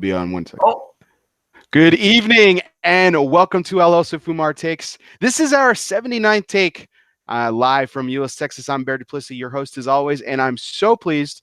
be on one second. Oh, Good evening and welcome to ELOSOFUMARTAKES. This is our 79th take live from Euless, Texas. I'm Bear Duplessis, your host as always, and I'm so pleased,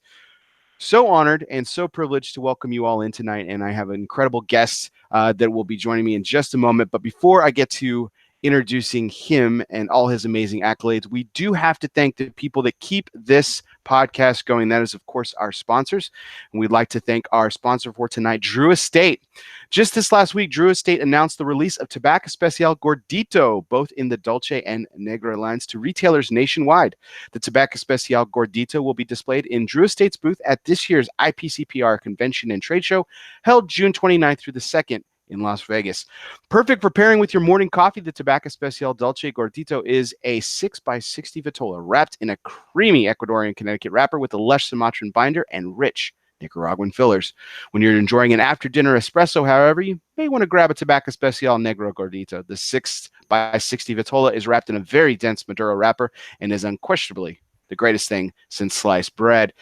so honored, and so privileged to welcome you all in tonight. And I have an incredible guest that will be joining me in just a moment. But before I get to introducing him and all his amazing accolades, we do have to thank the people that keep this podcast going. That is, of course, our sponsors. And we'd like to thank our sponsor for tonight, Drew Estate. Just this last week, Drew Estate announced the release of Tabacco Especial Gordito, both in the Dolce and Negro lines, to retailers nationwide. The Tabacco Especial Gordito will be displayed in Drew Estate's booth at this year's IPCPR convention and trade show, held June 29th through the 2nd in Las Vegas. Perfect for pairing with your morning coffee, the Tabacco Especial Dolce Gordito is a 6x60 vitola wrapped in a creamy Ecuadorian Connecticut wrapper with a lush Sumatran binder and rich Nicaraguan fillers. When you're enjoying an after-dinner espresso, however, you may want to grab a Tabacco Especial Negro Gordito. The 6x60 vitola is wrapped in a very dense Maduro wrapper and is unquestionably the greatest thing since sliced bread,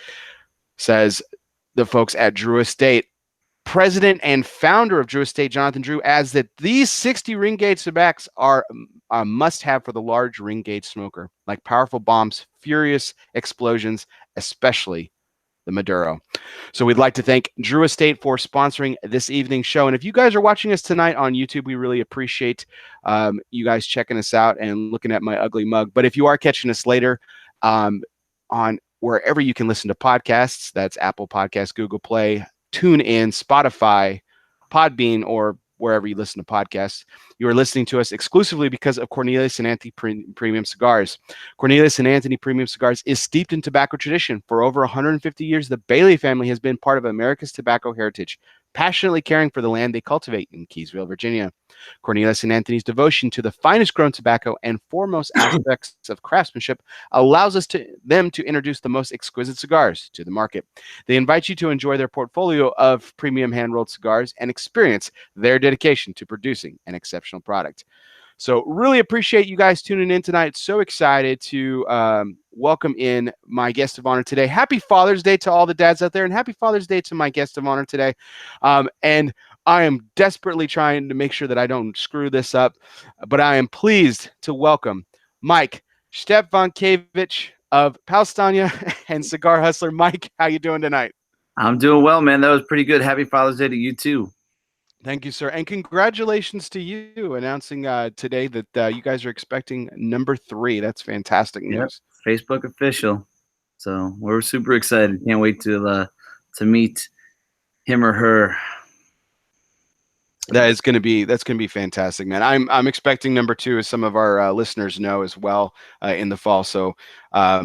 says the folks at Drew Estate. President and founder of Drew Estate, Jonathan Drew, adds that these 60 ring gauge tobaccos are a must-have for the large ring gauge smoker, like powerful bombs, furious explosions, especially the Maduro. So we'd like to thank Drew Estate for sponsoring this evening's show. And if you guys are watching us tonight on YouTube, we really appreciate you guys checking us out and looking at my ugly mug. But if you are catching us later on wherever you can listen to podcasts, that's Apple Podcasts, Google Play, TuneIn, Spotify, Podbean, or wherever you listen to podcasts. You are listening to us exclusively because of Cornelius and Anthony Premium Cigars. Cornelius and Anthony Premium Cigars is steeped in tobacco tradition. For over 150 years, the Bailey family has been part of America's tobacco heritage, passionately caring for the land they cultivate in Keysville, Virginia. Cornelius and Anthony's devotion to the finest grown tobacco and foremost aspects of craftsmanship allows them to introduce the most exquisite cigars to the market. They invite you to enjoy their portfolio of premium hand-rolled cigars and experience their dedication to producing an exceptional product. So really appreciate you guys tuning in tonight. So excited to welcome in my guest of honor today. Happy Father's Day to all the dads out there, and happy Father's Day to my guest of honor today. And I am desperately trying to make sure that I don't screw this up, but I am pleased to welcome Mike Szczepankiewicz of Powstanie and Cigar Hustler. Mike, how you doing tonight? I'm doing well, man. That was pretty good. Happy Father's Day to you too. Thank you, sir. And congratulations to you announcing today that you guys are expecting number 3. That's fantastic news. Yep. Facebook official. So we're super excited. Can't wait to meet him or her. That's going to be fantastic, man. I'm expecting number 2, as some of our listeners know as well, in the fall. So I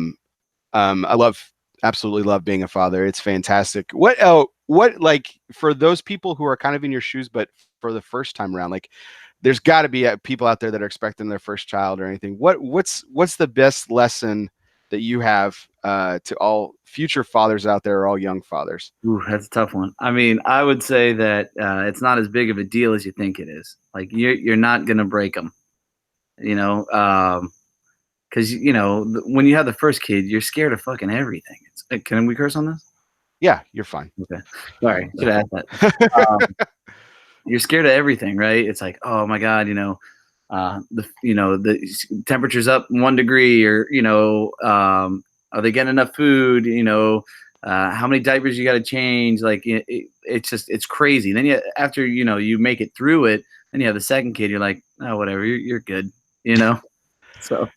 absolutely love being a father. It's fantastic. What like for those people who are kind of in your shoes, but for the first time around, like there's got to be people out there that are expecting their first child or anything. What's the best lesson that you have to all future fathers out there, or all young fathers? Ooh, that's a tough one. I mean, I would say that it's not as big of a deal as you think it is. Like you're not gonna break them, because when you have the first kid, you're scared of fucking everything. Can we curse on this? Yeah, you're fine. Okay, sorry, should have asked that. You're scared of everything, right? It's like, oh my god, the temperature's up 1 degree, or are they getting enough food? How many diapers you got to change? Like it's crazy. Then after you make it through it, then you have the second kid. You're like, oh, whatever, you're good. So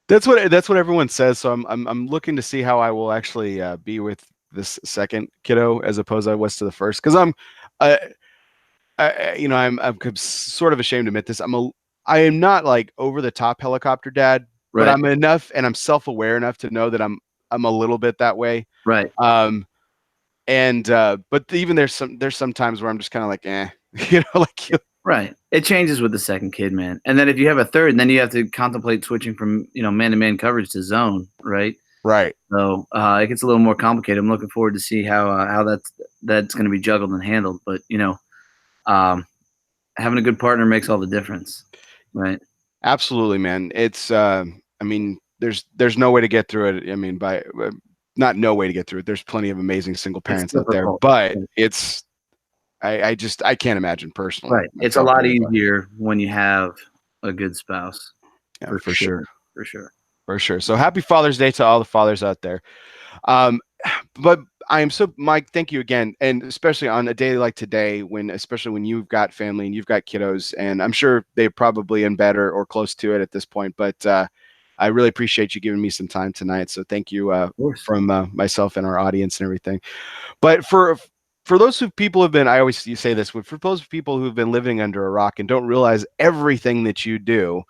that's what everyone says. So I'm looking to see how I will actually be with this second kiddo as opposed I was to the first, because I'm sort of ashamed to admit this. I am not like over the top helicopter dad, right, but I'm enough, and I'm self-aware enough to know that I'm a little bit that way. Right. But even there's some times where I'm just kind of like, right. It changes with the second kid, man. And then if you have a third, then you have to contemplate switching from, man-to-man coverage to zone, right? Right. So it gets a little more complicated. I'm looking forward to see how that's going to be juggled and handled. But, having a good partner makes all the difference. Right. Absolutely, man. It's, there's no way to get through it. I mean, not no way to get through it. There's plenty of amazing single parents out there, but I can't imagine personally. Right. It's a lot easier when you have a good spouse. Yeah, for sure. For sure. For sure. So happy Father's Day to all the fathers out there. Um, but I am so, Mike, thank you again. And especially on a day like today, especially when you've got family and you've got kiddos, and I'm sure they're probably in bed or close to it at this point, but I really appreciate you giving me some time tonight. So thank you from myself and our audience and everything. But for those people who've been, I always say this, for those people who've been living under a rock and don't realize everything that you do,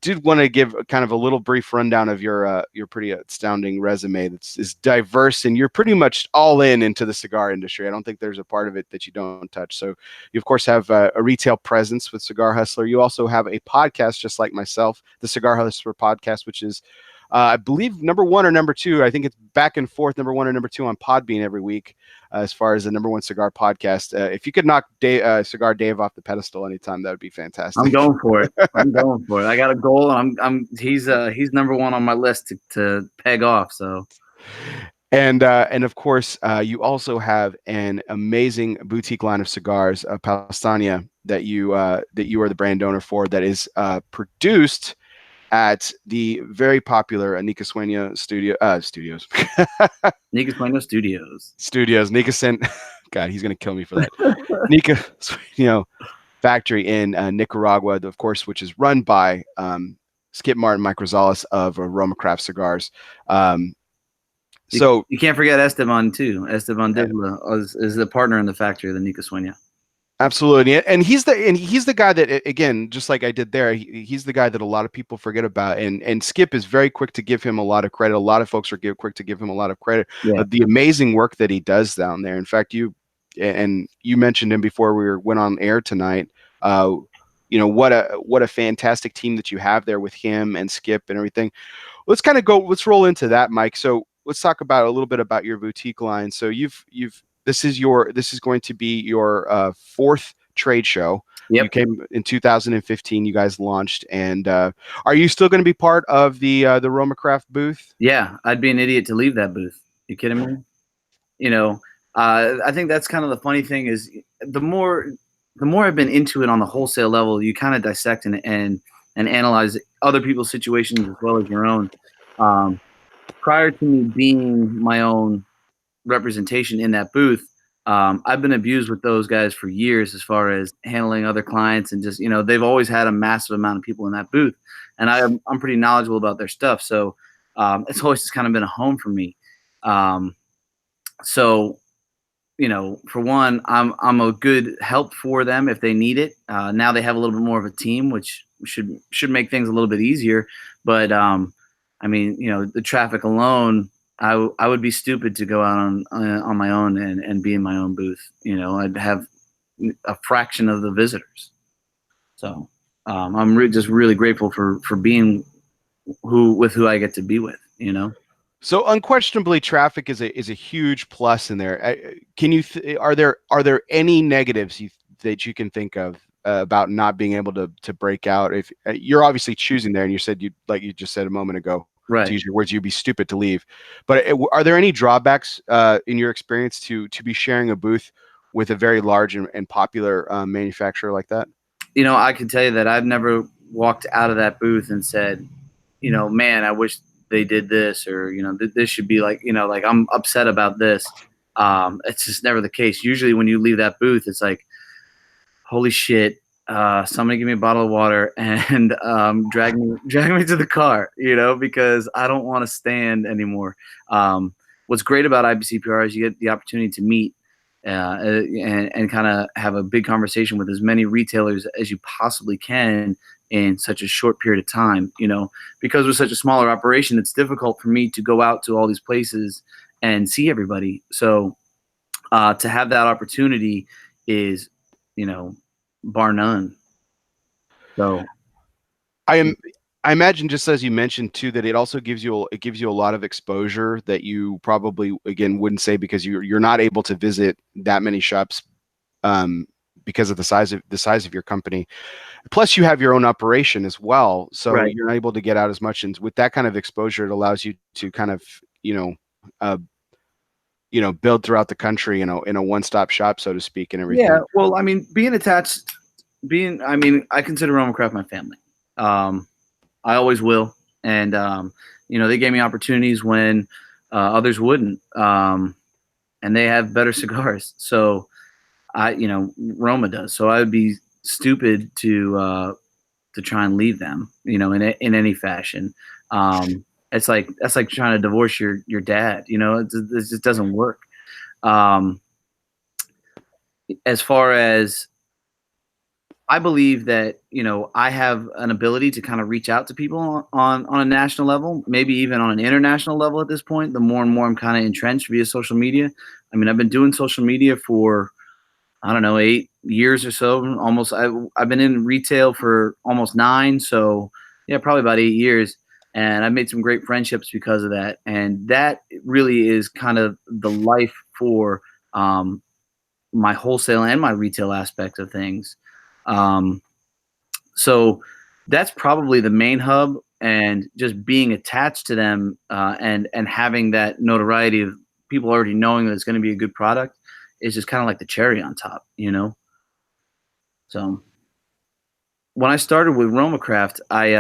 did want to give kind of a little brief rundown of your pretty astounding resume that's is diverse, and you're pretty much all into the cigar industry. I don't think there's a part of it that you don't touch. So you of course have a retail presence with Cigar Hustler. You also have a podcast just like myself, the Cigar Hustler podcast, which is I believe number 1 or number 2. I think it's back and forth, number 1 or number 2 on Podbean every week, as far as the number 1 cigar podcast. If you could knock Cigar Dave off the pedestal anytime, that would be fantastic. I'm going for it. I'm going for it. I got a goal. He's number 1 on my list to peg off. So. And of course, you also have an amazing boutique line of cigars, Powstanie, that you are the brand owner for. That is produced at the very popular Nika Sueño studios. Nika Sueño Studios. Nika sent. God, he's gonna kill me for that. Nika Sueño factory in Nicaragua, of course, which is run by Skip Martin, Mike Rosales of Aroma Craft Cigars. So you can't forget Esteban too. Esteban Dibla is the partner in the factory of the Nika Sueño. Absolutely, and he's the guy that, again, just like I did there, he's the guy that a lot of people forget about, and Skip is very quick to give him a lot of credit. A lot of folks are quick to give him a lot of credit. The amazing work that he does down there. In fact, you mentioned him before we went on air tonight. What a fantastic team that you have there with him and Skip and everything. Let's roll into that, Mike. So let's talk about a little bit about your boutique line. So this is going to be your 4th trade show. Yep. You came in 2015. You guys launched, and are you still going to be part of the Romacraft booth? Yeah, I'd be an idiot to leave that booth. You kidding me? I think that's kind of the funny thing is the more I've been into it on the wholesale level, you kind of dissect and analyze other people's situations as well as your own. Prior to me being my own representation in that booth, I've been abused with those guys for years as far as handling other clients, and just they've always had a massive amount of people in that booth, and I'm pretty knowledgeable about their stuff, so it's always just kind of been a home for me. So for one, I'm a good help for them if they need it. Now they have a little bit more of a team, which should make things a little bit easier, but the traffic alone, I would be stupid to go out on my own and be in my own booth. I'd have a fraction of the visitors. So I'm just really grateful for being who I get to be with. So unquestionably, traffic is a huge plus in there. Are there any negatives that you can think of about not being able to break out? If you're obviously choosing there, and you said like you just said a moment ago. Right. To use your words, you'd be stupid to leave. But are there any drawbacks in your experience to be sharing a booth with a very large and popular manufacturer like that? I can tell you that I've never walked out of that booth and said, man, I wish they did this, or this should be like, like I'm upset about this. It's just never the case. Usually when you leave that booth, it's like, holy shit. Somebody give me a bottle of water and drag me to the car, because I don't want to stand anymore. What's great about IBCPR is you get the opportunity to meet and kind of have a big conversation with as many retailers as you possibly can in such a short period of time. Because we're such a smaller operation, it's difficult for me to go out to all these places and see everybody. So to have that opportunity is, bar none. So I imagine, just as you mentioned too, that it also gives you a lot of exposure that you probably, again, wouldn't say, because you're not able to visit that many shops because of the size of your company. Plus you have your own operation as well, so right. You're not able to get out as much, and with that kind of exposure, it allows you to kind of build throughout the country, in a one-stop shop, so to speak, and everything. Yeah, well, I mean, I consider Roma Craft my family. I always will, and they gave me opportunities when others wouldn't, and they have better cigars. So Roma does. So I would be stupid to try and leave them, in any fashion. That's like trying to divorce your dad. It just doesn't work. As far as I believe that, I have an ability to kind of reach out to people on a national level, maybe even on an international level at this point. The more and more I'm kind of entrenched via social media. I mean, I've been doing social media for, I don't know, 8 years or so. Almost, I've been in retail for almost 9. So yeah, probably about 8 years. And I've made some great friendships because of that. And that really is kind of the life for my wholesale and my retail aspect of things. So that's probably the main hub, and just being attached to them and having that notoriety of people already knowing that it's going to be a good product is just kind of like the cherry on top, So when I started with Roma Craft, I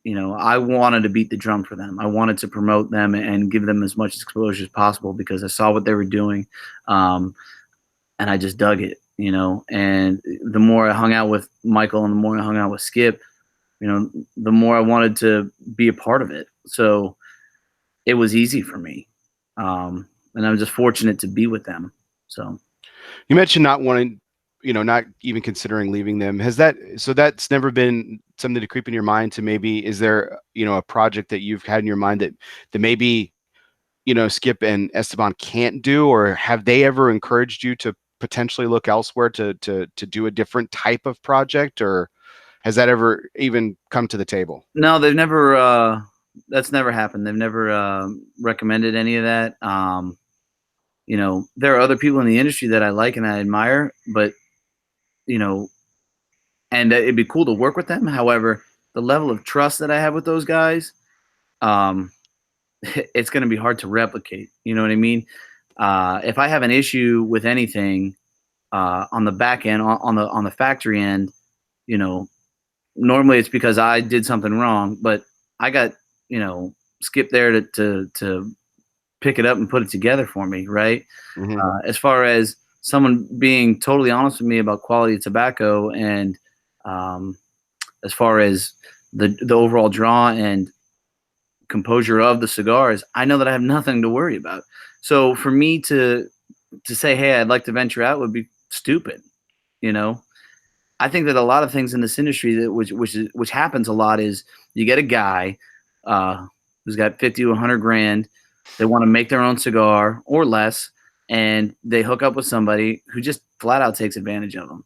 wanted to beat the drum for them. I wanted to promote them and give them as much exposure as possible because I saw what they were doing. And I just dug it, and the more I hung out with Michael and the more I hung out with Skip, the more I wanted to be a part of it. So it was easy for me. And I'm just fortunate to be with them. So you mentioned not wanting, not even considering leaving them. So that's never been something to creep in your mind to maybe, is there, a project that you've had in your mind that maybe, Skip and Esteban can't do, or have they ever encouraged you to potentially look elsewhere to do a different type of project, or has that ever even come to the table? No, they've never, that's never happened. They've never recommended any of that. There are other people in the industry that I like and I admire, but, and it'd be cool to work with them. However, the level of trust that I have with those guys, it's going to be hard to replicate. You know what I mean? If I have an issue with anything on the back end, on the factory end, normally it's because I did something wrong, but I got, Skip there to pick it up and put it together for me, right? Mm-hmm. As far as someone being totally honest with me about quality of tobacco, and as far as the overall draw and composure of the cigars, I know that I have nothing to worry about. So for me to say, hey, I'd like to venture out would be stupid. I think that a lot of things in this industry that which happens a lot is you get a guy who's got 50 to 100 grand. They want to make their own cigar or less, and they hook up with somebody who just flat out takes advantage of them.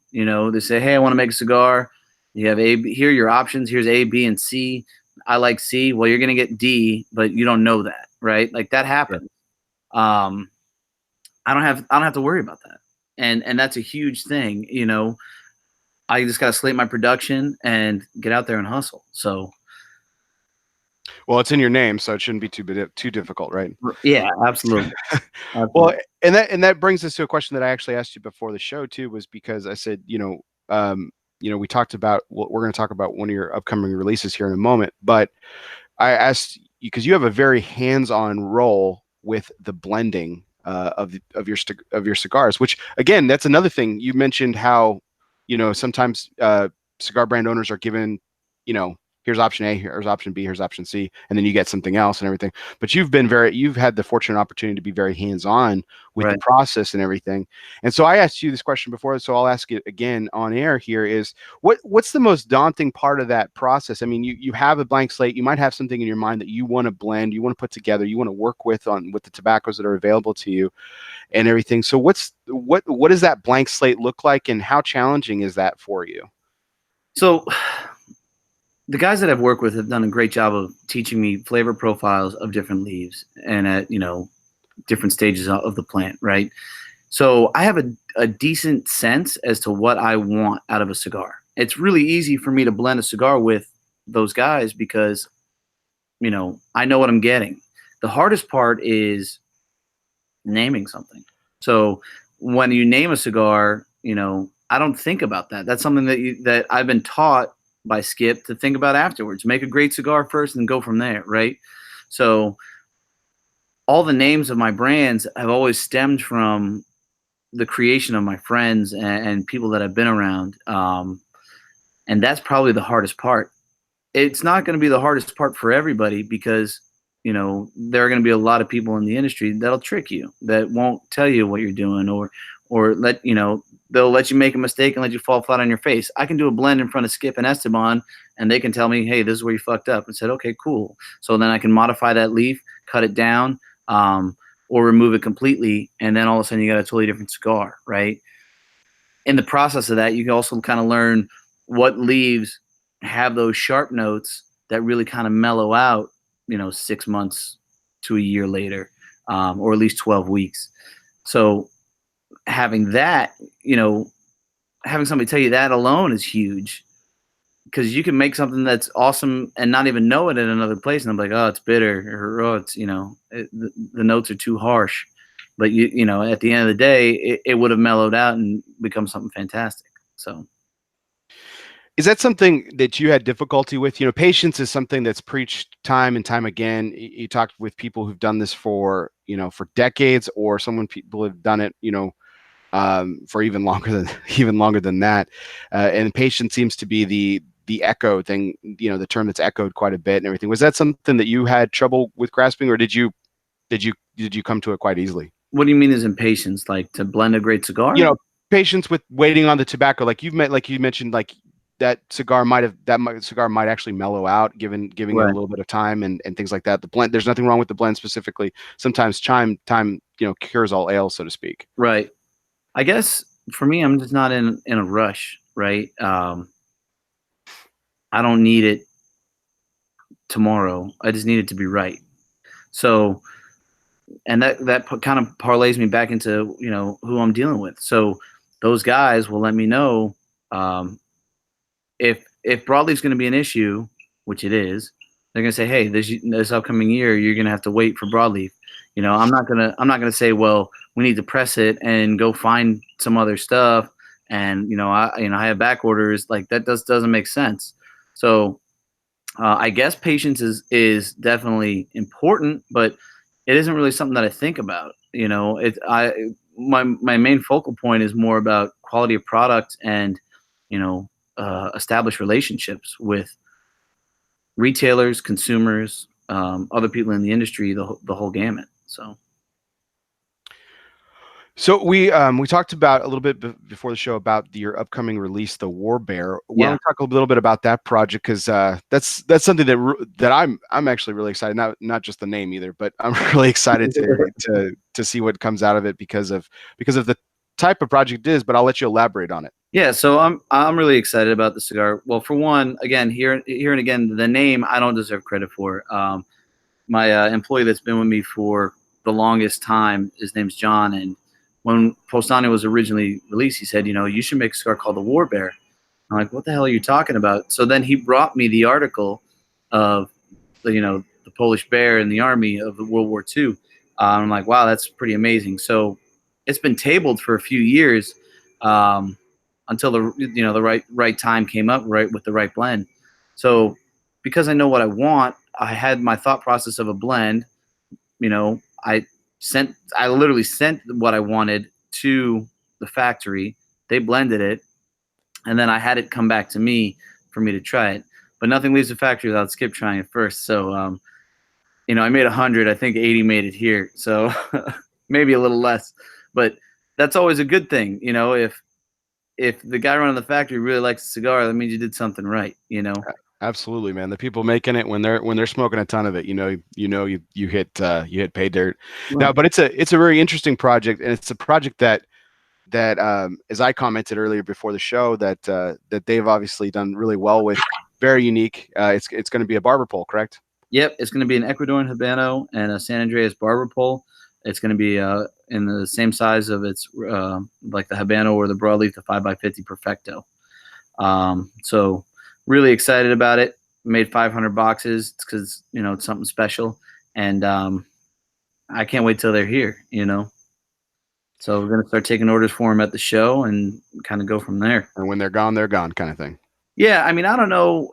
They say, hey, I want to make a cigar. You have A, B, here are your options. Here's A, B, and C. I like C. Well, you're going to get D, but you don't know that, right? Like that happens. I don't have to worry about that. And that's a huge thing. I just got to slate my production and get out there and hustle. So, well, it's in your name, so it shouldn't be too difficult, right? Yeah, absolutely. Well, and that brings us to a question that I actually asked you before the show too, was because I said, we talked about we're going to talk about one of your upcoming releases here in a moment, but I asked you because you have a very hands-on role with the blending of your cigars, which again, that's another thing. You mentioned how, sometimes cigar brand owners are given, here's option A, here's option B, here's option C, and then you get something else and everything. But you've had the fortunate opportunity to be very hands-on with the process and everything. And so I asked you this question before, so I'll ask it again on air here, is what's the most daunting part of that process? I mean, you have a blank slate, you might have something in your mind that you want to blend, you want to put together, you want to work with the tobaccos that are available to you and everything. So what does that blank slate look like, and how challenging is that for you? So the guys that I've worked with have done a great job of teaching me flavor profiles of different leaves and at, different stages of the plant, right? So I have a decent sense as to what I want out of a cigar. It's really easy for me to blend a cigar with those guys because, I know what I'm getting. The hardest part is naming something. So when you name a cigar, I don't think about that. That's something that I've been taught by Skip to think about afterwards. Make a great cigar first and go from there, right? So all the names of my brands have always stemmed from the creation of my friends and people that I've been around. And that's probably the hardest part. It's not going to be the hardest part for everybody because, there are going to be a lot of people in the industry that'll trick you, that won't tell you what you're doing, or they'll let you make a mistake and let you fall flat on your face. I can do a blend in front of Skip and Esteban, and they can tell me, hey, this is where you fucked up, and said, okay, cool. So then I can modify that leaf, cut it down, or remove it completely, and then all of a sudden you got a totally different cigar, right? In the process of that, you can also kind of learn what leaves have those sharp notes that really kind of mellow out, 6 months to a year later, or at least 12 weeks. So having that, having somebody tell you that alone is huge, because you can make something that's awesome and not even know it in another place. And I'm like, oh, it's bitter, or oh, it's, the notes are too harsh. But at the end of the day, it would have mellowed out and become something fantastic. So. Is that something that you had difficulty with? Patience is something that's preached time and time again. You talked with people who've done this for decades, or people have done it, for even longer than that. And patience seems to be the echo thing, the term that's echoed quite a bit and everything. Was that something that you had trouble with grasping, or did you come to it quite easily? What do you mean is impatience? Like to blend a great cigar? Patience with waiting on the tobacco. Like you mentioned, like that cigar might actually mellow out, giving it a little bit of time and things like that. The blend, there's nothing wrong with the blend specifically. Sometimes time cures all ale, so to speak. Right. I guess for me, I'm just not in a rush, right? I don't need it tomorrow. I just need it to be right. So, and that kind of parlays me back into, who I'm dealing with. So those guys will let me know, if broadleaf's going to be an issue, which it is. They're going to say, hey, this upcoming year, you're going to have to wait for broadleaf. I'm not going to say, well, we need to press it and go find some other stuff. And, I have back orders. Like that doesn't make sense. So I guess patience is definitely important, but it isn't really something that I think about. My main focal point is more about quality of product and, establish relationships with retailers, consumers, other people in the industry, the whole gamut. So we talked about a little bit before the show about your upcoming release, the War Bear. Why don't we talk a little bit about that project, because that's something that I'm actually really excited. Not just the name either, but I'm really excited to see what comes out of it because of the type of project it is. But I'll let you elaborate on it. Yeah, so I'm really excited about the cigar. Well, for one, again, here and again, the name I don't deserve credit for. My employee that's been with me for the longest time, his name's John, and when Powstanie was originally released, he said, you should make a cigar called the War Bear. I'm like, what the hell are you talking about? So then he brought me the article of the Polish bear in the army of the World War II. I'm like, wow, that's pretty amazing. So it's been tabled for a few years. Until the right time came up, right, with the right blend. So because I know what I want, I had my thought process of a blend. I literally sent what I wanted to the factory. They blended it, and then I had it come back to me for me to try it. But nothing leaves the factory without Skip trying it first. So I made 100. I think 80 made it here. So maybe a little less, but that's always a good thing. If the guy running the factory really likes the cigar, that means you did something right, Absolutely, man. The people making it, when they're smoking a ton of it, you hit pay dirt. Right. Now, but it's a very interesting project, and it's a project that as I commented earlier before the show, that they've obviously done really well with. Very unique. It's going to be a barber pole, correct? Yep, it's going to be an Ecuadorian Habano and a San Andreas barber pole. It's going to be in the same size of its like the Habano or the broadleaf, the 5x50 Perfecto. So really excited about it. Made 500 boxes because it's something special, and I can't wait till they're here. So we're gonna start taking orders for them at the show and kind of go from there. And when they're gone, kind of thing. Yeah, I mean, I don't know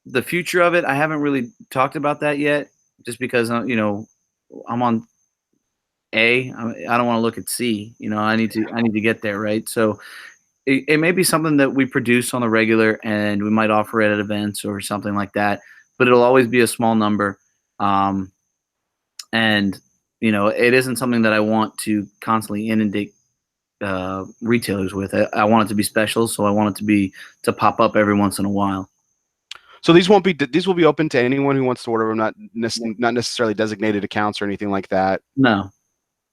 the future of it. I haven't really talked about that yet, just because I'm on A. I don't want to look at C. I need to get there, right? So it may be something that we produce on the regular, and we might offer it at events or something like that. But it'll always be a small number, and it isn't something that I want to constantly inundate retailers with. I want it to be special, so I want it to pop up every once in a while. So these will be open to anyone who wants to order them, not necessarily designated accounts or anything like that. No,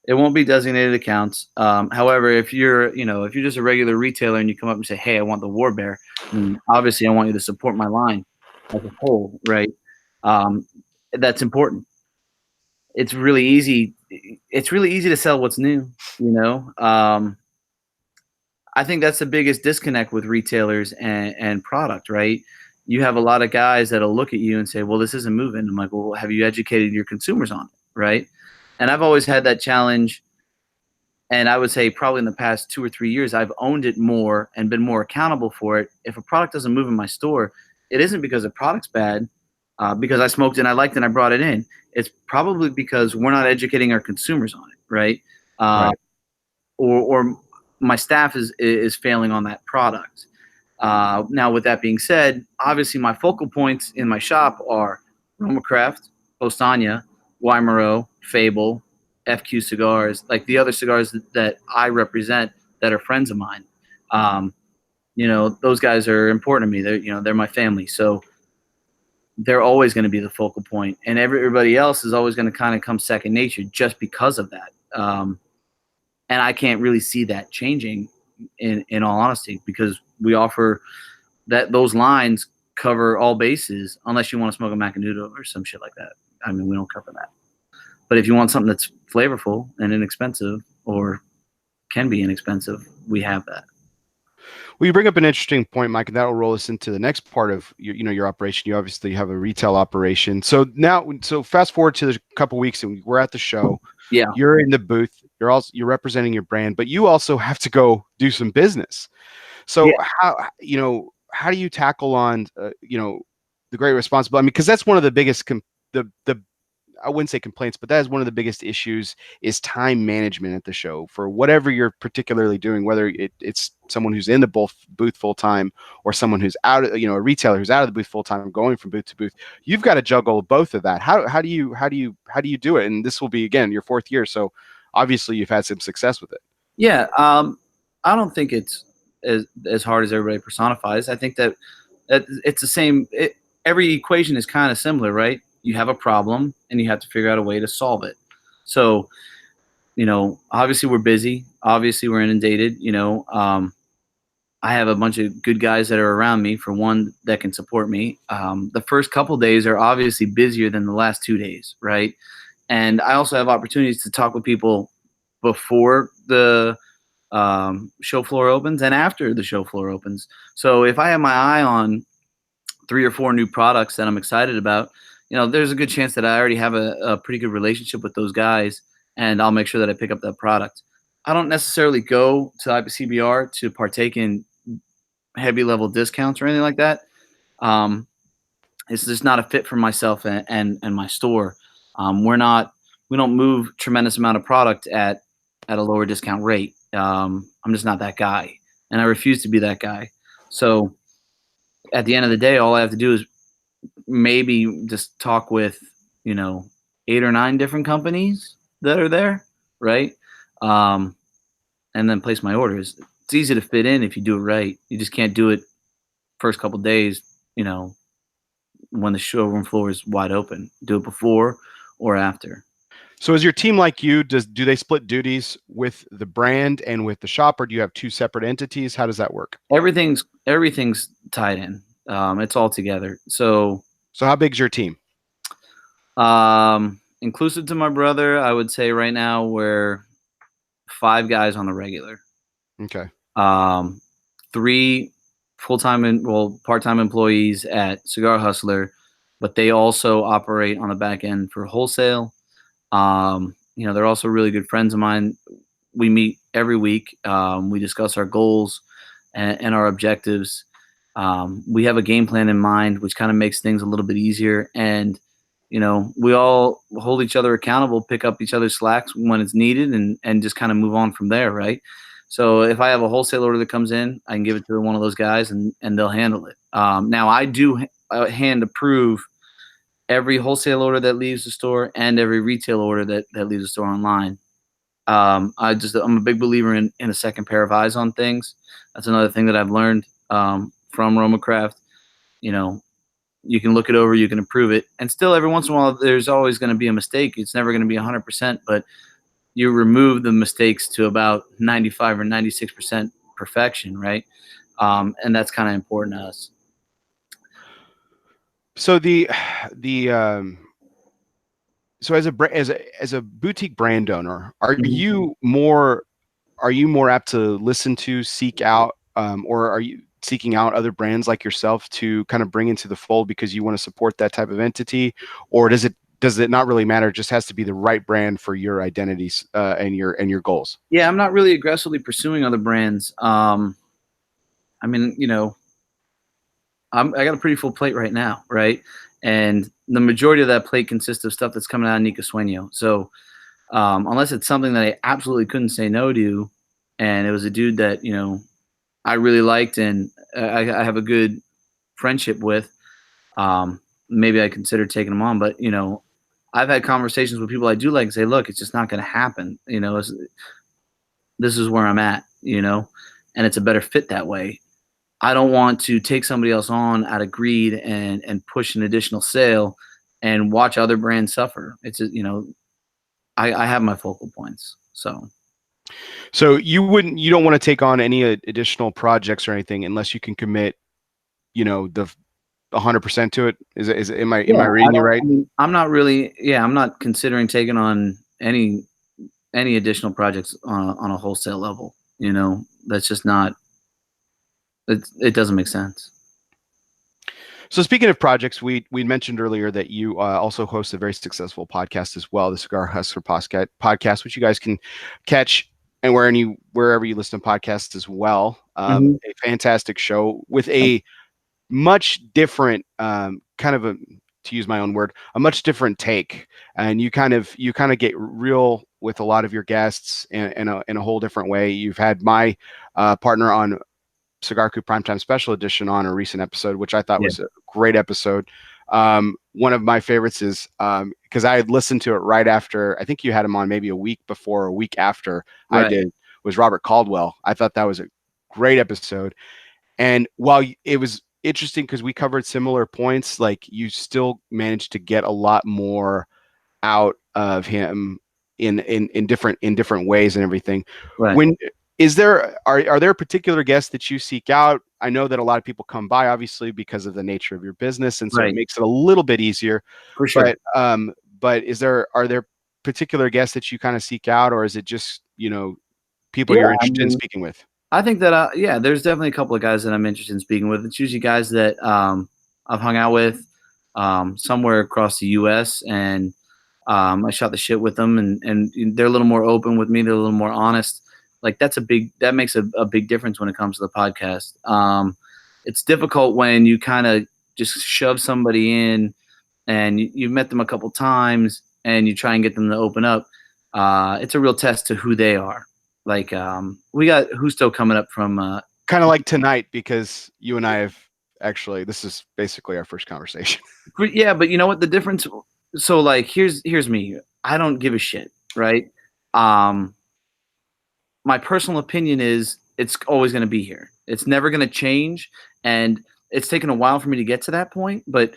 it won't be designated accounts. However, if you're just a regular retailer and you come up and say, "Hey, I want the War Bear," and obviously I want you to support my line as a whole, right? That's important. It's really easy. It's really easy to sell what's new. I think that's the biggest disconnect with retailers and product, right? You have a lot of guys that'll look at you and say, "Well, this isn't moving." I'm like, "Well, have you educated your consumers on it?" Right? And I've always had that challenge. And I would say probably in the past 2 or 3 years, I've owned it more and been more accountable for it. If a product doesn't move in my store, it isn't because the product's bad, because I smoked it and I liked it and I brought it in. It's probably because we're not educating our consumers on it, right? Right. Or my staff is failing on that product. Now, with that being said, obviously my focal points in my shop are Romacraft, Powstanie, Weimaro, Fable, FQ Cigars, like the other cigars that I represent that are friends of mine. Those guys are important to me. They're my family. So they're always going to be the focal point, and everybody else is always going to kind of come second nature just because of that. And I can't really see that changing in all honesty, because we offer that those lines cover all bases, unless you want to smoke a Macanudo or some shit like that. I mean, we don't cover that. But if you want something that's flavorful and inexpensive, or can be inexpensive, we have that. Well, you bring up an interesting point, Mike, and that will roll us into the next part of your operation. You obviously have a retail operation. So fast forward to a couple weeks, and we're at the show. Yeah, you're in the booth. You're representing your brand, but you also have to go do some business. So how do you tackle on the great responsibility? I mean, because that's one of the biggest I wouldn't say complaints, but that is one of the biggest issues, is time management at the show for whatever you're particularly doing, whether it's someone who's in the booth full time, or someone who's out, a retailer who's out of the booth full time, going from booth to booth. You've got to juggle both of that. How do you do it? And this will be, again, your 4th year, so obviously you've had some success with it. Yeah, I don't think it's as hard as everybody personifies. I think that it's the same. Every equation is kind of similar, right? You have a problem and you have to figure out a way to solve it. So, obviously we're busy. Obviously we're inundated. I have a bunch of good guys that are around me, for one, that can support me. The first couple days are obviously busier than the last 2 days, right? And I also have opportunities to talk with people before the show floor opens and after the show floor opens. So if I have my eye on 3 or 4 new products that I'm excited about, there's a good chance that I already have a pretty good relationship with those guys, and I'll make sure that I pick up that product. I don't necessarily go to IPCBR to partake in heavy level discounts or anything like that. It's just not a fit for myself and my store. We don't move tremendous amount of product at a lower discount rate. I'm just not that guy, and I refuse to be that guy. So at the end of the day, all I have to do is maybe just talk with 8 or 9 different companies that are there, right? And then place my orders. It's easy to fit in if you do it right. You just can't do it first couple days, when the showroom floor is wide open. Do it before or after. So is your team like you? Do they split duties with the brand and with the shop, or do you have 2 separate entities? How does that work? Everything's tied in. It's all together. So how big's your team? Inclusive to my brother, I would say right now we're 5 guys on the regular. Okay. 3 part-time employees at Cigar Hustler, but they also operate on the back end for Wholesale. They're also really good friends of mine. we meet every week. We discuss our goals and our objectives. We have a game plan in mind, which kind of makes things a little bit easier. And, we all hold each other accountable, pick up each other's slacks when it's needed, and just kind of move on from there, right? So if I have a wholesale order that comes in, I can give it to one of those guys and they'll handle it. Now, I do hand approve every wholesale order that leaves the store and every retail order that leaves the store online. I'm a big believer in a second pair of eyes on things. That's another thing that I've learned from RomaCraft. You can look it over, you can approve it, and still every once in a while there's always going to be a mistake. It's never going to be 100%, but you remove the mistakes to about 95 or 96% perfection, right? And that's kind of important to us. So so as a boutique brand owner, are you more apt to listen to, seek out, or are you seeking out other brands like yourself to kind of bring into the fold because you want to support that type of entity, or does it not really matter? It just has to be the right brand for your identities and your goals. Yeah, I'm not really aggressively pursuing other brands. I got a pretty full plate right now, right? And the majority of that plate consists of stuff that's coming out of Nica Sueño. So unless it's something that I absolutely couldn't say no to, and it was a dude that I really liked and I have a good friendship with, maybe I consider taking them on. But I've had conversations with people I do like and say, look, it's just not going to happen. This is where I'm at, and it's a better fit that way. I don't want to take somebody else on out of greed and push an additional sale and watch other brands suffer. It's I have my focal points. So you don't want to take on any additional projects or anything unless you can commit, the 100% to it. Am I reading you right? I'm not considering taking on any additional projects on a wholesale level. That's just not. It doesn't make sense. So speaking of projects, we mentioned earlier that you also host a very successful podcast as well, the Cigar Hustler podcast, which you guys can catch and wherever you listen to podcasts as well. A fantastic show with a much different to use my own word, a much different take, and you kind of get real with a lot of your guests in a whole different way. You've had my partner on Cigar Coop Primetime Special Edition on a recent episode, which I thought was a great episode. One of my favorites is because I had listened to it right after, I think you had him on maybe a week before, a week after I did, was Robert Caldwell. I thought that was a great episode. And while it was interesting because we covered similar points, like you still managed to get a lot more out of him in different ways and everything. Right. Are there particular guests that you seek out? I know that a lot of people come by, obviously, because of the nature of your business, and so it makes it a little bit easier. For sure. But are there particular guests that you kind of seek out, or is it just people you're interested in speaking with? I think that there's definitely a couple of guys that I'm interested in speaking with. It's usually guys that I've hung out with somewhere across the U.S. and I shot the shit with them, and they're a little more open with me. They're a little more honest. Like that makes a big difference when it comes to the podcast. It's difficult when you kind of just shove somebody in and you've met them a couple times and you try and get them to open up. It's a real test to who they are. Like we got Justo coming up from kind of like tonight, because you and I have actually, this is basically our first conversation. Yeah, but you know what the difference? So like here's me. I don't give a shit, right? My personal opinion is it's always going to be here. It's never going to change. And it's taken a while for me to get to that point, but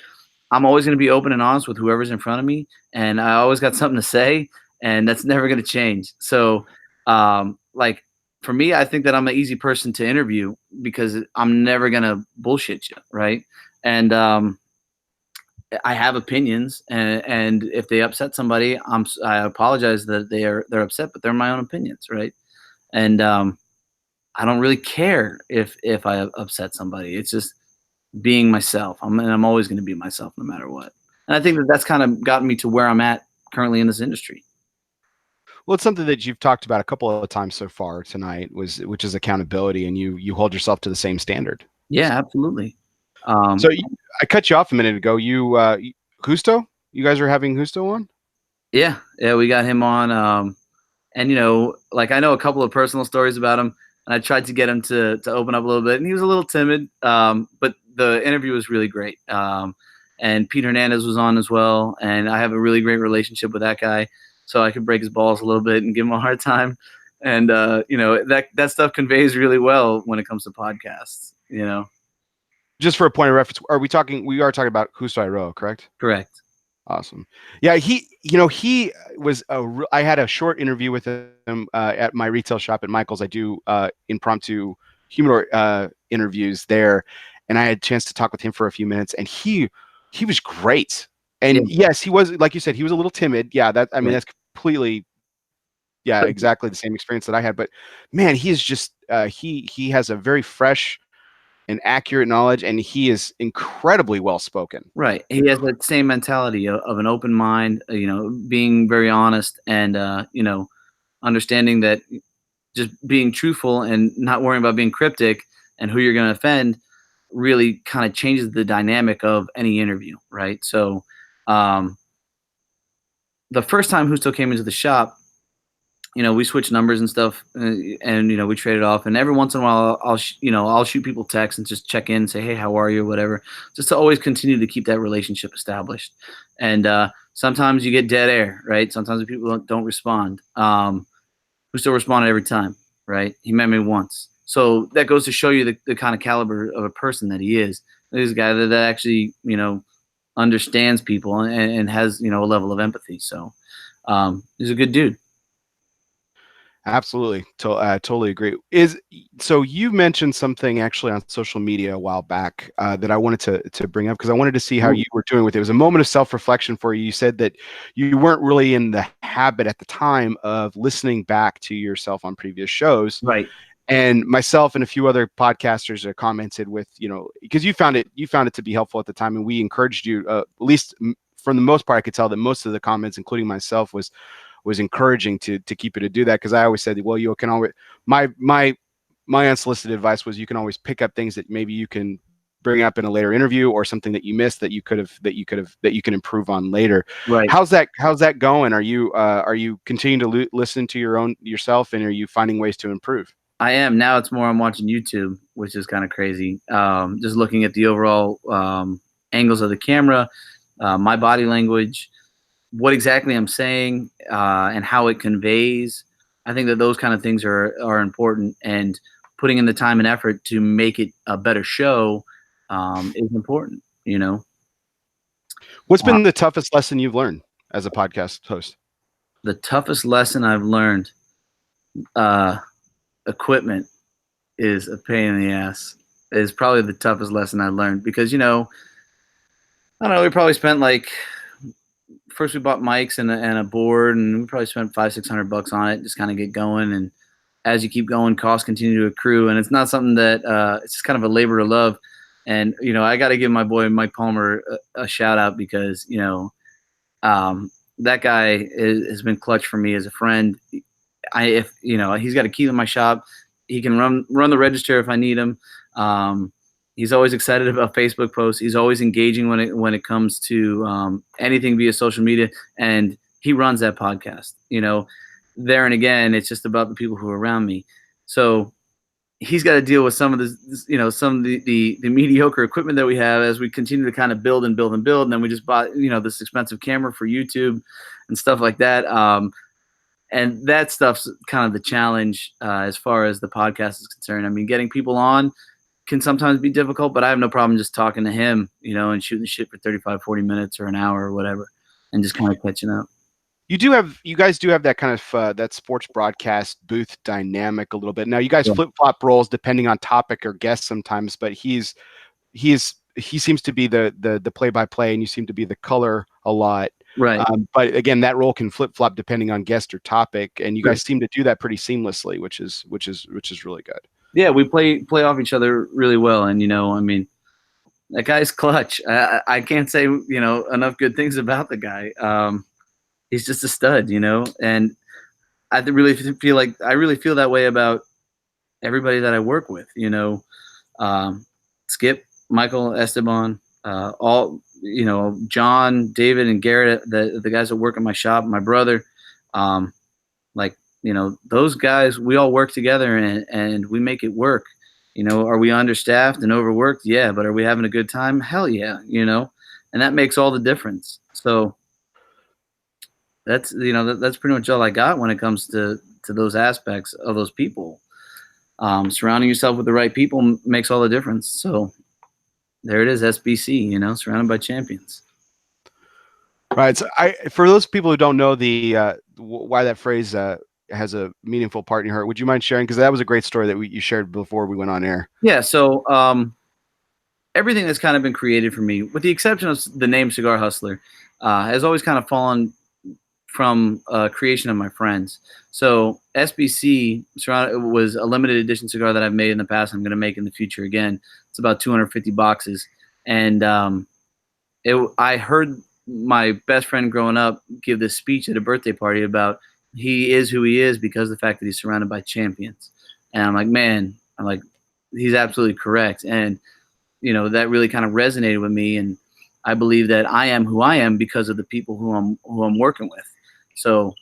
I'm always going to be open and honest with whoever's in front of me. And I always got something to say, and that's never going to change. So like for me, I think that I'm an easy person to interview because I'm never going to bullshit you. Right. And I have opinions, and if they upset somebody, I apologize that they're upset, but they're my own opinions. Right. And I don't really care if I upset somebody. It's just being myself. I'm always going to be myself no matter what. And I think that's kind of gotten me to where I'm at currently in this industry. Well, it's something that you've talked about a couple of times so far tonight, which is accountability, and you hold yourself to the same standard. Yeah, absolutely. So I cut you off a minute ago. Justo, you guys are having Justo on? Yeah, we got him on. And like I know a couple of personal stories about him, and I tried to get him to open up a little bit, and he was a little timid. But the interview was really great. And Pete Hernandez was on as well, and I have a really great relationship with that guy, so I could break his balls a little bit and give him a hard time. And that stuff conveys really well when it comes to podcasts. Just for a point of reference, we are talking about Justo Iroa, correct? Correct. Awesome. Yeah, he was I had a short interview with him at my retail shop at Michael's. I do impromptu humidor interviews there, and I had a chance to talk with him for a few minutes, and he was great. And yes, he was, like you said, he was a little timid. Yeah, that's completely, exactly the same experience that I had. But man, he is just he has a very fresh and accurate knowledge, and he is incredibly well spoken. Right. He has that same mentality of an open mind, being very honest, and understanding that just being truthful and not worrying about being cryptic and who you're going to offend really kind of changes the dynamic of any interview, right? So the first time Justo came into the shop, we switched numbers and stuff, and we traded off. And every once in a while, I'll shoot people texts and just check in and say, hey, how are you, or whatever, just to always continue to keep that relationship established. And sometimes you get dead air, right? Sometimes people don't respond. Justo responded every time, right? He met me once. So that goes to show you the kind of caliber of a person that he is. He's a guy that actually, understands people and has, a level of empathy. So he's a good dude. Absolutely. Totally agree. So you mentioned something actually on social media a while back that I wanted to bring up, because I wanted to see how you were doing with it. It was a moment of self-reflection for you. You said that you weren't really in the habit at the time of listening back to yourself on previous shows. Right. And myself and a few other podcasters have commented with, because you found it to be helpful at the time, and we encouraged you, at least for the most part. I could tell that most of the comments, including myself, was encouraging to keep it, to do that, because I always said, well, you can always, my unsolicited advice was, you can always pick up things that maybe you can bring up in a later interview, or something that you missed that you can improve on later. Right. How's that going? Are you continuing to listen to yourself, and are you finding ways to improve? I am. Now it's more I'm watching YouTube, which is kind of crazy. Just looking at the overall angles of the camera, my body language, what exactly I'm saying, and how it conveys. I think that those kind of things are important, and putting in the time and effort to make it a better show is important. What's been the toughest lesson you've learned as a podcast host? The toughest lesson I've learned, equipment is a pain in the ass. Is probably the toughest lesson I learned, because I don't know, we probably spent first we bought mics and a board, and we probably spent $500-600 on it, just kind of get going. And as you keep going, costs continue to accrue, and it's not something that it's just kind of a labor of love. And I got to give my boy Mike Palmer a shout out, because that guy has been clutch for me as a friend. If he's got a key to my shop, he can run the register if I need him. He's always excited about Facebook posts. He's always engaging when it comes to anything via social media, and he runs that podcast. There and again, it's just about the people who are around me. So he's got to deal with some of the mediocre equipment that we have as we continue to kind of build and build and build. And then we just bought this expensive camera for YouTube and stuff like that. And that stuff's kind of the challenge as far as the podcast is concerned. I mean, getting people on can sometimes be difficult, but I have no problem just talking to him, and shooting the shit for 35-40 minutes or an hour or whatever, and just kind of catching up. You guys do have that kind of that sports broadcast booth dynamic a little bit. Now you guys flip-flop roles depending on topic or guest sometimes, but he seems to be the play-by-play, and you seem to be the color a lot. Right. But again, that role can flip-flop depending on guest or topic, and you guys seem to do that pretty seamlessly, which is really good. Yeah, we play off each other really well, and I mean, that guy's clutch. I can't say enough good things about the guy. He's just a stud, and I really feel that way about everybody that I work with. Skip, Michael, Esteban, all John, David, and Garrett, the guys that work in my shop, my brother, like those guys, we all work together and we make it work. Are we understaffed and overworked? Yeah, but are we having a good time? Hell yeah, and that makes all the difference. So that's that's pretty much all I got when it comes to those aspects of those people. Surrounding yourself with the right people makes all the difference. So there it is, SBC, surrounded by champions. Right. So for those people who don't know why that phrase has a meaningful part in your heart, would you mind sharing? Because that was a great story that you shared before we went on air. Yeah. So everything that's kind of been created for me, with the exception of the name Cigar Hustler, has always kind of fallen from creation of my friends. So SBC was a limited edition cigar that I've made in the past. I'm going to make in the future again. It's about 250 boxes. And I heard my best friend growing up give this speech at a birthday party about he is who he is because of the fact that he's surrounded by champions. And I'm like, he's absolutely correct. And, that really kind of resonated with me. And I believe that I am who I am because of the people who I'm working with. So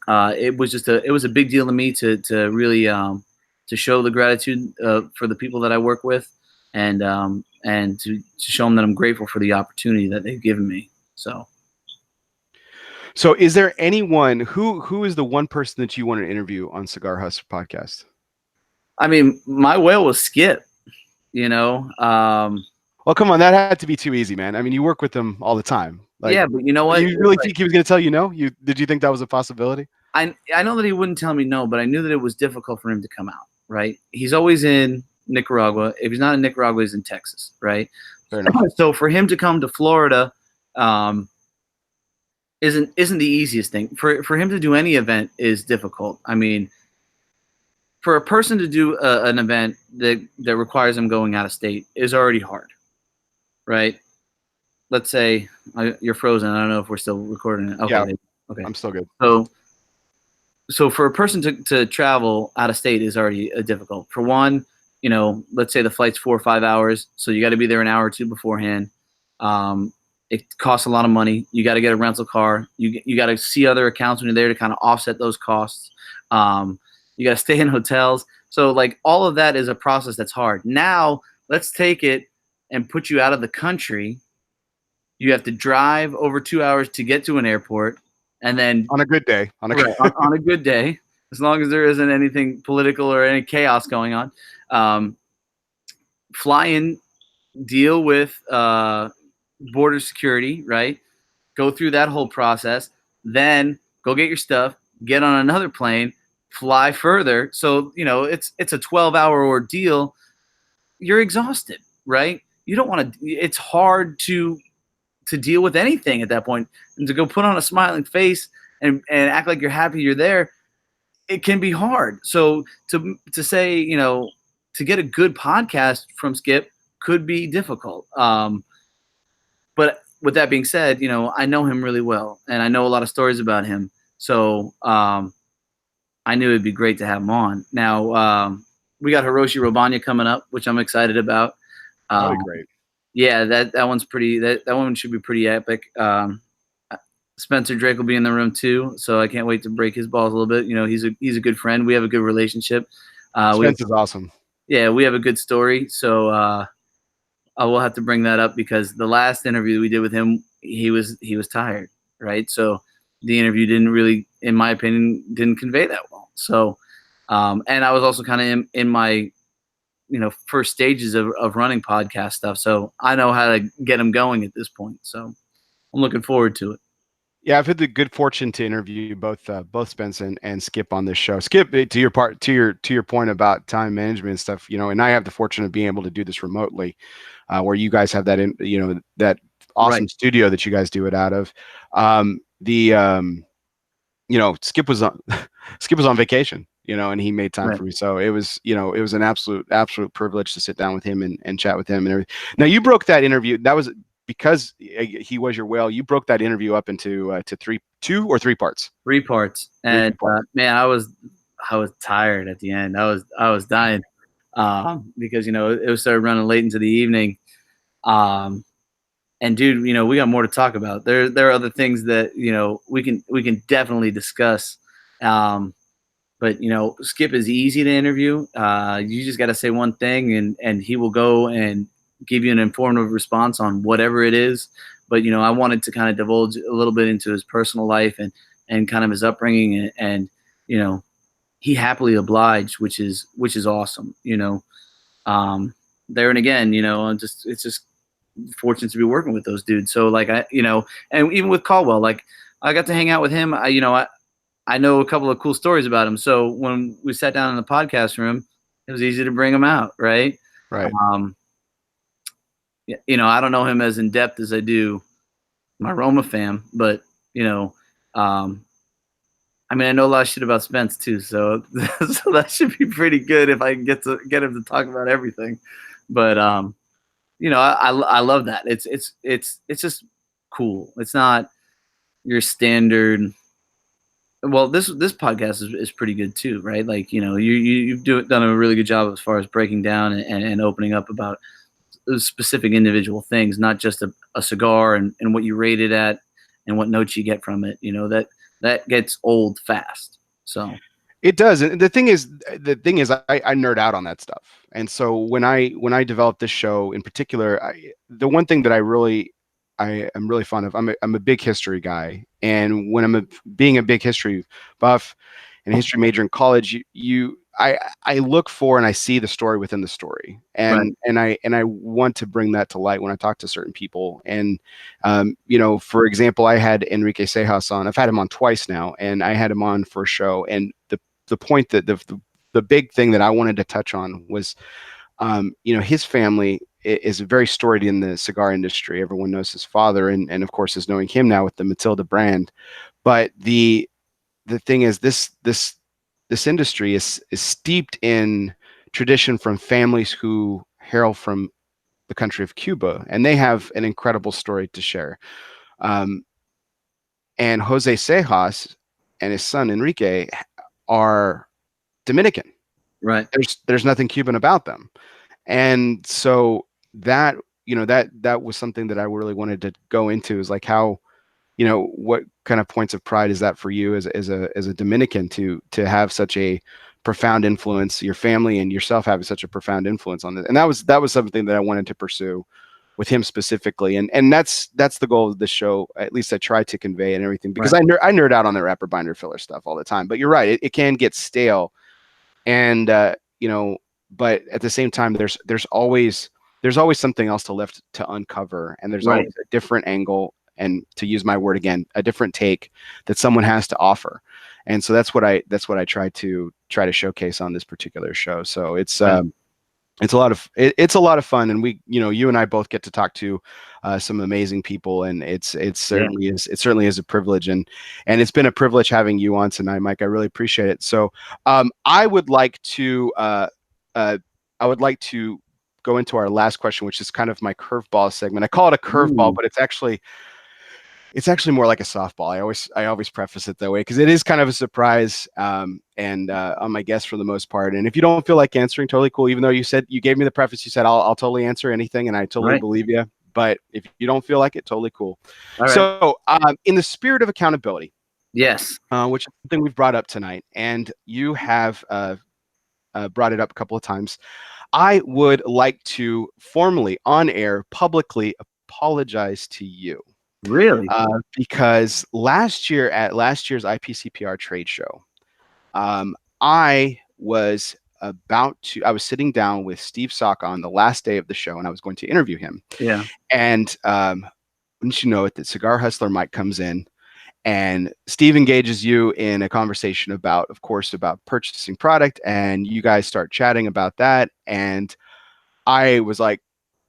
it was a big deal to me to really to show the gratitude for the people that I work with, and to show them that I'm grateful for the opportunity that they've given me. So is there anyone who is the one person that you want to interview on Cigar Hustler podcast? I mean, my whale was Skip. Well, come on, that had to be too easy, man. I mean, you work with them all the time. Like, yeah, but you know what? You really think he was going to tell you no? Did you think that was a possibility? I know that he wouldn't tell me no, but I knew that it was difficult for him to come out, right? He's always in Nicaragua. If he's not in Nicaragua, he's in Texas, right? Fair enough. So for him to come to Florida isn't the easiest thing. For him to do any event is difficult. I mean, for a person to do an event that requires them going out of state is already hard, right? Let's say you're frozen. I don't know if we're still recording it. Okay. Yeah, okay. I'm still good. So for a person to travel out of state is already difficult. For one, let's say the flight's 4 or 5 hours, so you got to be there an hour or two beforehand. It costs a lot of money. You got to get a rental car. You got to see other accounts when you're there to kind of offset those costs. You got to stay in hotels. So like all of that is a process that's hard. Now let's take it and put you out of the country. You have to drive over 2 hours to get to an airport, and then on a good day, on a good day, as long as there isn't anything political or any chaos going on, fly in, deal with border security, right? Go through that whole process, then go get your stuff, get on another plane, fly further. So it's a 12-hour ordeal. You're exhausted, right? You don't want to. It's hard to deal with anything at that point, and to go put on a smiling face and act like you're happy you're there, it can be hard. So to say, to get a good podcast from Skip could be difficult. But with that being said, I know him really well, and I know a lot of stories about him. So I knew it'd be great to have him on. Now we got Hiroshi Robanya coming up, which I'm excited about. That'd be great. Yeah, that one's pretty. That one should be pretty epic. Spencer Drake will be in the room too, so I can't wait to break his balls a little bit. He's a good friend. We have a good relationship. Spencer's awesome. Yeah, we have a good story. So I will have to bring that up because the last interview we did with him, he was tired, right? So the interview didn't really, in my opinion, didn't convey that well. So and I was also kind of in my first stages of running podcast stuff. So I know how to get them going at this point. So I'm looking forward to it. Yeah, I've had the good fortune to interview both Spence and Skip on this show. Skip, to your point about time management and stuff, and I have the fortune of being able to do this remotely, where you guys have that that awesome Right. studio that you guys do it out of. Skip was on vacation, and he made time for me. So it was an absolute privilege to sit down with him and chat with him and everything. Now you broke that interview. That was because he was your whale, you broke that interview up into to 2 or 3 parts. 3 parts. And man, I was tired at the end. I was dying because it was started running late into the evening. And dude, we got more to talk about. There are other things that we can definitely discuss. But Skip is easy to interview. You just got to say one thing, and he will go and give you an informative response on whatever it is. But I wanted to kind of divulge a little bit into his personal life and kind of his upbringing, and he happily obliged, which is awesome. There and again, it's just fortunate to be working with those dudes. So like and even with Caldwell, like I got to hang out with him. I know a couple of cool stories about him. So when we sat down in the podcast room, it was easy to bring him out, right? Right. I don't know him as in depth as I do my Roma fam, but I mean, I know a lot of shit about Spence too, so so that should be pretty good if I can get him to talk about everything. But I love that. It's just cool. It's not your standard. Well, this podcast is pretty good too, right? Like you've done a really good job as far as breaking down and opening up about specific individual things, not just a cigar and what you rate it at and what notes you get from it. That gets old fast. So it does. And the thing is I nerd out on that stuff. And so when I developed this show in particular, the one thing that I am really fond of, I'm a big history guy. And when being a big history buff and history major in college, I look for and I see the story within the story, and I want to bring that to light when I talk to certain people. And for example, I had Enrique Cejas on. I've had him on twice now, and I had him on for a show. And the point that the big thing that I wanted to touch on was, his family is very storied in the cigar industry. Everyone knows his father, and of course is knowing him now with the Matilda brand. But the thing is, this industry is steeped in tradition from families who hail from the country of Cuba, and they have an incredible story to share. And Jose Cejas and his son Enrique are Dominican. Right. There's nothing Cuban about them. And so that was something that I really wanted to go into, is like how, what kind of points of pride is that for you as a Dominican to have such a profound influence, your family and yourself having such a profound influence on this. And that was something that I wanted to pursue with him specifically. And that's the goal of the show. At least I try to convey and everything, because I nerd out on the wrapper binder filler stuff all the time. But you're right. It can get stale. And, but at the same time, there's always something else to uncover. And there's always a different angle. And to use my word again, a different take that someone has to offer. And so that's what I try to showcase on this particular show. So it's a lot of fun. And we, you and I both get to talk to some amazing people, and it certainly is a privilege. And it's been a privilege having you on tonight, Mike. I really appreciate it. So I would like to go into our last question, which is kind of my curveball segment. I call it a curveball, but it's actually more like a softball. I always preface it that way, because it is kind of a surprise on my guests for the most part. And if you don't feel like answering, totally cool. Even though you gave me the preface, you said I'll totally answer anything, and I totally believe you. But if you don't feel like it, totally cool. So in the spirit of accountability, yes, which is something we've brought up tonight, and you have brought it up a couple of times, I would like to formally, on air, publicly apologize to you. Really? Because last year at last year's IPCPR trade show, I was sitting down with Steve Saka on the last day of the show, and I was going to interview him. Yeah. And wouldn't you know it, that Cigar Hustler Mike comes in, and Steve engages you in a conversation about purchasing product, and you guys start chatting about that. And I was like,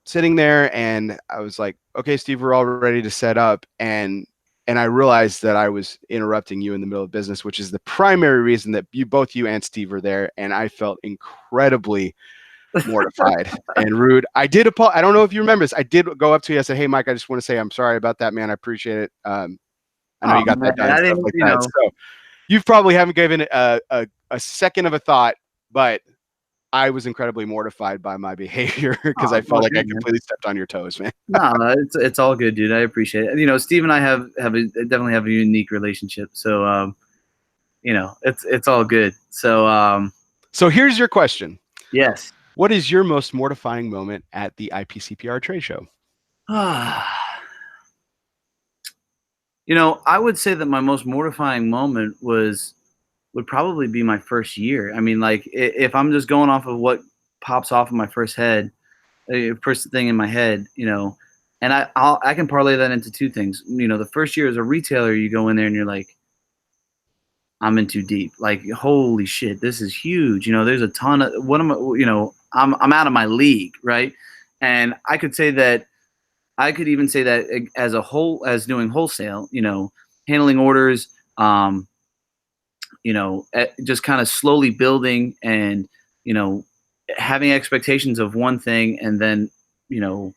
sitting there, and I was like, okay, Steve, we're all ready to set up. And I realized that I was interrupting you in the middle of business, which is the primary reason that you and Steve were there. And I felt incredibly mortified and rude. I don't know if you remember this. I did go up to you. I said, "Hey, Mike, I just want to say I'm sorry about that, man. I appreciate it. I know Oh you got man, that done I and stuff didn't, like that." So you probably haven't given it a second of a thought, but I was incredibly mortified by my behavior because I oh, felt well, like I good, man. completely stepped on your toes, man. No, it's all good, dude. I appreciate it. You know, Steve and I definitely have a unique relationship. So you know, it's all good. So So here's your question. yes. What is your most mortifying moment at the IPCPR trade show? You know, I would say that my most mortifying moment would probably be my first year. I mean, like if I'm just going off of what pops off in my first thing in my head, you know, and I can parlay that into two things. You know, the first year as a retailer, you go in there and you're like, I'm in too deep. Like, holy shit, this is huge. You know, there's a ton of what am I, you know, I'm out of my league, right? And I could even say that as a whole, as doing wholesale, you know, handling orders, you know, just kind of slowly building and, you know, having expectations of one thing and then, you know,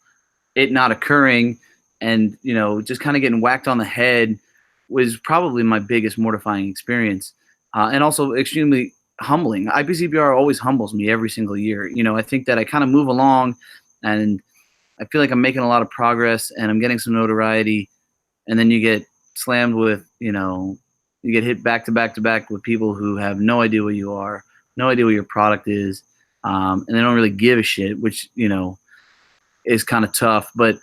it not occurring and, you know, just kind of getting whacked on the head was probably my biggest mortifying experience. And also extremely humbling. IPCPR always humbles me every single year. You know, I think that I kind of move along and I feel like I'm making a lot of progress and I'm getting some notoriety. And then you get slammed with, you know, you get hit back to back to back with people who have no idea what you are, no idea what your product is, and they don't really give a shit, which, you know, is kind of tough. But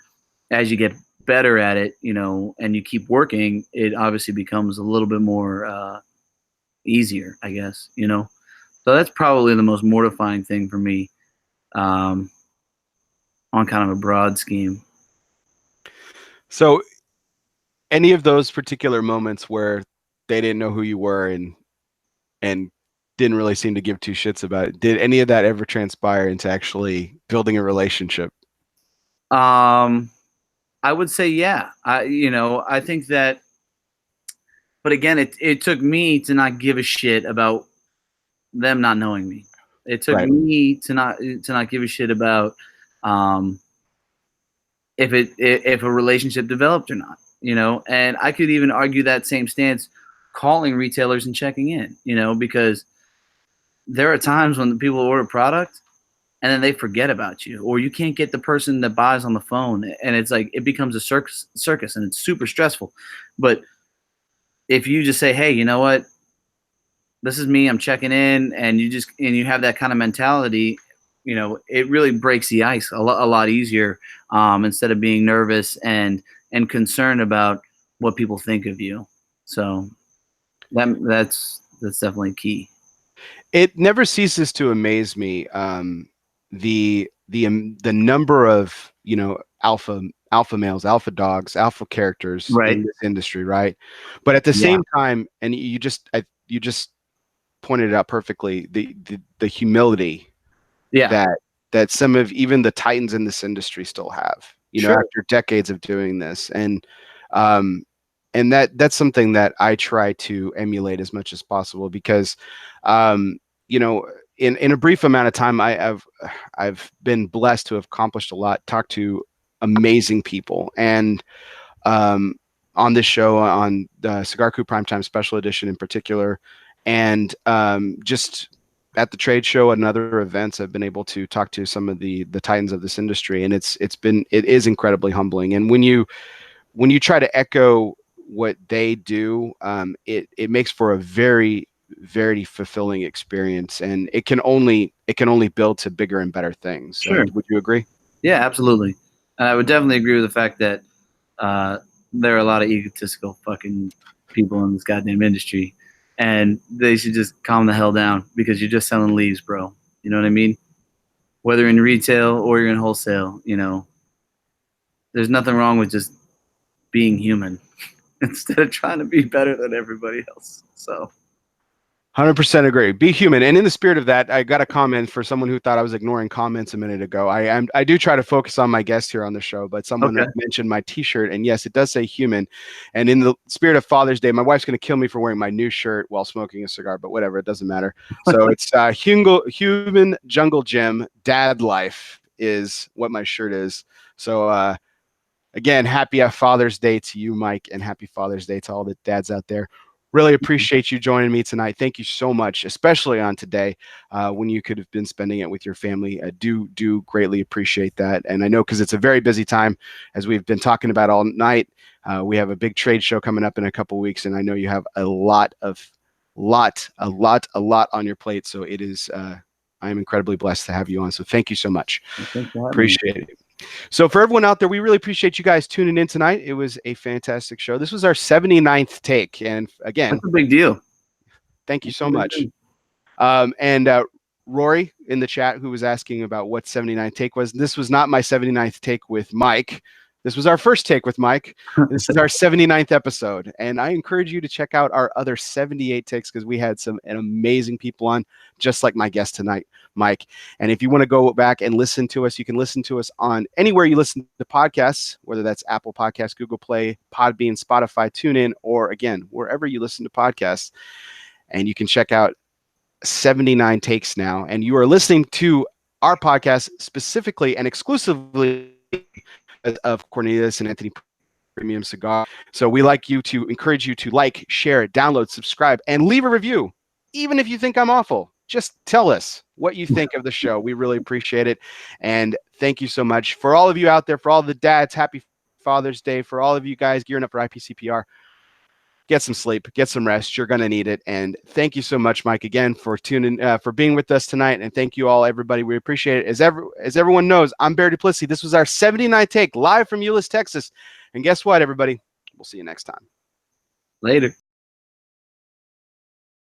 as you get better at it, you know, and you keep working, it obviously becomes a little bit more easier, I guess, you know. So that's probably the most mortifying thing for me um, on kind of a broad scheme. So any of those particular moments where they didn't know who you were and didn't really seem to give two shits about it, did any of that ever transpire into actually building a relationship? Um, I would say, yeah. You know, I think that, but again, it took me to not give a shit about them not knowing me. It took Right. me to not give a shit about um, if a relationship developed or not. You know, and I could even argue that same stance, calling retailers and checking in. You know, because there are times when people order product and then they forget about you, or you can't get the person that buys on the phone, and it's like it becomes a circus, and it's super stressful. But if you just say, hey, you know what, this is me, I'm checking in, and you have that kind of mentality, you know, it really breaks the ice a lot easier, instead of being nervous and concerned about what people think of you. So that's definitely key. It never ceases to amaze me, the number of, you know, alpha males, alpha dogs, alpha characters Right. in this industry, right? But at the Yeah. same time, and you just pointed it out perfectly, the humility Yeah. that some of even the titans in this industry still have, you know, Sure. after decades of doing this. Um and that's something that I try to emulate as much as possible because um you know, in a brief amount of time I've been blessed to have accomplished a lot, talked to amazing people, and um on this show, on the Cigar Coop Primetime Special Edition in particular, and just at the trade show and other events, I've been able to talk to some of the titans of this industry, and it is incredibly humbling. And when you try to echo what they do, it makes for a very very fulfilling experience, and it can only build to bigger and better things. Sure. Would you agree? Yeah, absolutely. And I would definitely agree with the fact that uh, there are a lot of egotistical fucking people in this goddamn industry, and they should just calm the hell down because you're just selling leaves, bro. You know what I mean? Whether in retail or you're in wholesale, you know, there's nothing wrong with just being human instead of trying to be better than everybody else. So 100% agree. Be human. And in the spirit of that, I got a comment for someone who thought I was ignoring comments a minute ago. I do try to focus on my guest here on the show, but someone Okay. mentioned my T-shirt, and yes, it does say human. And in the spirit of Father's Day, my wife's going to kill me for wearing my new shirt while smoking a cigar, but whatever, it doesn't matter. So it's human jungle gym dad life is what my shirt is. So again, happy Father's Day to you, Mike, and happy Father's Day to all the dads out there. Really appreciate you joining me tonight. Thank you so much, especially on today when you could have been spending it with your family. I do greatly appreciate that. And I know because it's a very busy time, as we've been talking about all night. We have a big trade show coming up in a couple of weeks, and I know you have a lot on your plate. So it is, I am incredibly blessed to have you on. So thank you so much. Appreciate it. So for everyone out there, we really appreciate you guys tuning in tonight. It was a fantastic show. This was our 79th take. And again, that's a big deal. Thank you so much. Rory in the chat, who was asking about what 79th take was, this was not my 79th take with Mike. This was our first take with Mike. This is our 79th episode. And I encourage you to check out our other 78 takes because we had some amazing people on, just like my guest tonight, Mike. And if you want to go back and listen to us, you can listen to us on anywhere you listen to podcasts, whether that's Apple Podcasts, Google Play, Podbean, Spotify, TuneIn, or again, wherever you listen to podcasts. And you can check out 79 takes now. And you are listening to our podcast specifically and exclusively of Cornelius and Anthony Premium Cigar. So we like you to encourage you to like, share, download, subscribe, and leave a review. Even if you think I'm awful, just tell us what you think of the show. We really appreciate it. And thank you so much. For all of you out there, for all the dads, happy Father's Day. For all of you guys gearing up for IPCPR, get some sleep, get some rest. You're going to need it. And thank you so much, Mike, again, for tuning, for being with us tonight. And thank you all, everybody. We appreciate it. As everyone knows, I'm Barry Duplessis. This was our 79th take live from Euless, Texas. And guess what, everybody? We'll see you next time. Later.